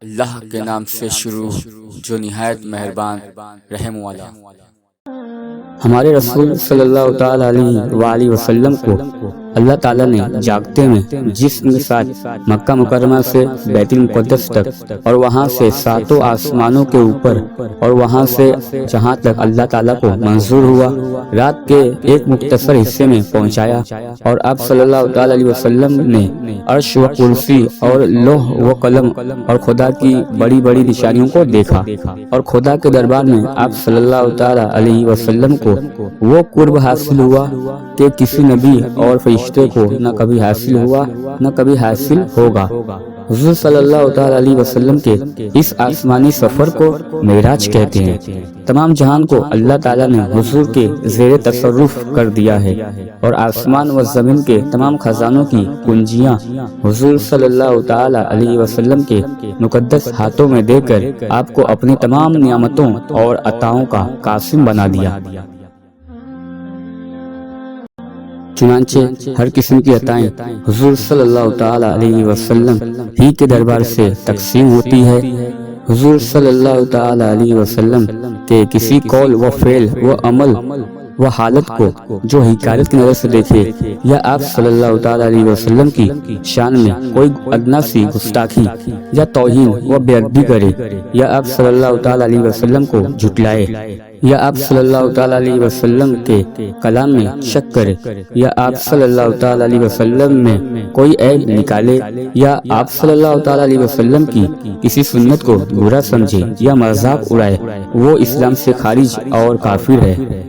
اللہ کے نام سے شروع جو نہایت مہربان رحم والا۔ ہمارے رسول صلی اللہ تعالیٰ علیہ وآلہ وسلم کو اللہ تعالیٰ نے جاگتے میں جسم کے ساتھ مکہ مکرمہ سے بیت المقدس تک اور وہاں سے ساتوں آسمانوں کے اوپر اور وہاں سے جہاں تک اللہ تعالیٰ کو منظور ہوا رات کے ایک مختصر حصے میں پہنچایا، اور آپ صلی اللہ تعالیٰ علیہ وسلم نے عرش و کرسی اور لوح و قلم اور خدا کی بڑی بڑی نشانیوں کو دیکھا، اور خدا کے دربار میں آپ صلی اللہ تعالیٰ علیہ وسلم کو وہ قرب حاصل ہوا کہ کسی نبی اور فرشتے کو نہ کبھی حاصل ہوا نہ کبھی حاصل ہوگا۔ حضور صلی اللہ تعالیٰ علیہ وسلم کے اس آسمانی سفر کو معراج کہتے ہیں۔ تمام جہان کو اللہ تعالیٰ نے حضور کے زیر تصرف کر دیا ہے، اور آسمان و زمین کے تمام خزانوں کی کنجیاں حضور صلی اللہ تعالیٰ علیہ وسلم کے مقدس ہاتھوں میں دے کر آپ کو اپنی تمام نعمتوں اور عطاؤں کا قاسم بنا دیا۔ چنانچہ ہر قسم کی عطائیں حضور صلی اللہ تعالیٰ علیہ وسلم ہی کے دربار سے تقسیم ہوتی ہے۔ حضور صلی اللہ تعالیٰ علیہ وسلم کے کسی قول و فعل و عمل و حالت کو جو حقارت کی نظر سے دیکھے، یا آپ صلی اللہ تعالیٰ علیہ وسلم کی شان میں کوئی ادنا سی گستاخی یا توہین و بے ادبی کرے، یا آپ صلی اللہ تعالیٰ علیہ وسلم کو جھٹلائے، یا آپ صلی اللہ تعالیٰ علیہ وسلم کے کلام میں شک کرے، یا آپ صلی اللہ تعالیٰ علیہ وسلم میں کوئی عیب نکالے، یا آپ صلی اللہ تعالیٰ علیہ وسلم کی کسی سنت کو برا سمجھے یا مذاق اڑائے، وہ اسلام سے خارج اور کافر ہے۔